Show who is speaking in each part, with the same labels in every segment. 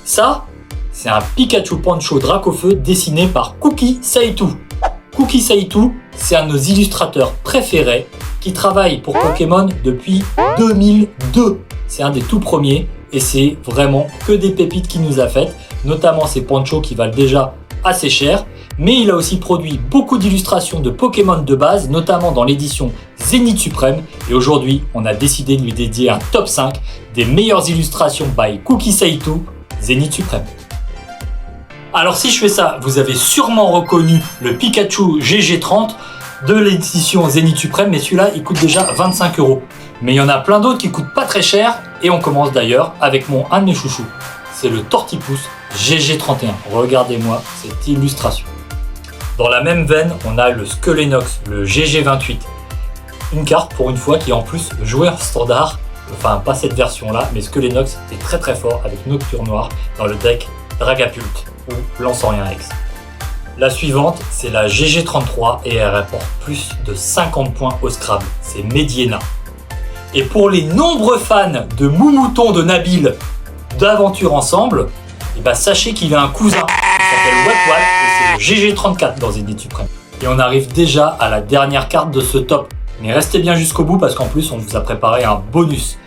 Speaker 1: Ça, c'est un Pikachu Poncho Dracofeu dessiné par Kuki Saito. Kuki Saito, c'est un de nos illustrateurs préférés qui travaille pour Pokémon depuis 2002. C'est un des tout premiers et c'est vraiment que des pépites qu'il nous a faites, notamment ces ponchos qui valent déjà assez cher. Mais il a aussi produit beaucoup d'illustrations de Pokémon de base, notamment dans l'édition Zénith Suprême. Et aujourd'hui, on a décidé de lui dédier un top 5 des meilleures illustrations by Kuki Saito, Zénith Suprême. Alors si je fais ça, vous avez sûrement reconnu le Pikachu GG30 de l'édition Zénith Suprême, mais celui-là, il coûte déjà 25 €. Mais il y en a plein d'autres qui coûtent pas très cher, et on commence d'ailleurs avec un de mes chouchous. C'est le Tortipousse GG31. Regardez-moi cette illustration. Dans la même veine, on a le Skelenox, le GG28. Une carte pour une fois qui est en plus joueur standard, enfin pas cette version-là, mais Skelenox est très très fort avec Nocturne Noir dans le deck Dragapult ou Lance-Orient X. La suivante, c'est la GG33 et elle rapporte plus de 50 points au Scrabble. C'est Mediena. Et pour les nombreux fans de Moumouton de Nabil d'Aventure Ensemble, et bah sachez qu'il a un cousin qui s'appelle Wat et c'est le GG34 dans Zénith Suprême. Et on arrive déjà à la dernière carte de ce top. Mais restez bien jusqu'au bout parce qu'en plus on vous a préparé un bonus.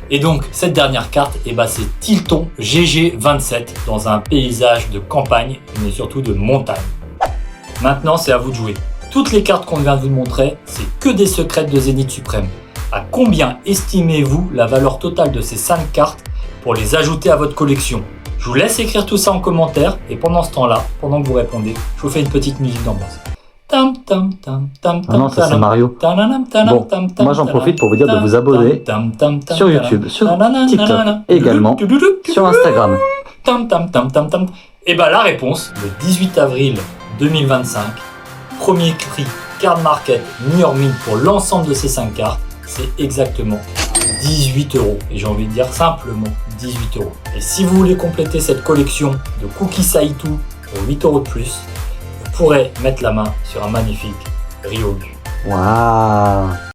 Speaker 1: Et donc cette dernière carte, c'est Tilton GG27 dans un paysage de campagne mais surtout de montagne. Maintenant c'est à vous de jouer. Toutes les cartes qu'on vient de vous montrer, c'est que des secrets de Zénith Suprême. À combien estimez-vous la valeur totale de ces 5 cartes pour les ajouter à votre collection? Je vous laisse écrire tout ça en commentaire et pendant ce temps-là, pendant que vous répondez, je vous fais une petite musique d'ambiance.
Speaker 2: Ah non, ça c'est Mario. Bon, moi j'en profite pour vous dire de vous abonner sur YouTube, sur TikTok et également sur Instagram.
Speaker 1: Et bah la réponse, le 18 avril 2025, premier prix Card Market New York Mint pour l'ensemble de ces 5 cartes, c'est exactement 18 €. Et j'ai envie de dire simplement 18 €. Et si vous voulez compléter cette collection de Kuki Saito pour 8 € de plus, vous pourrez mettre la main sur un magnifique Ryogu.
Speaker 2: Waouh!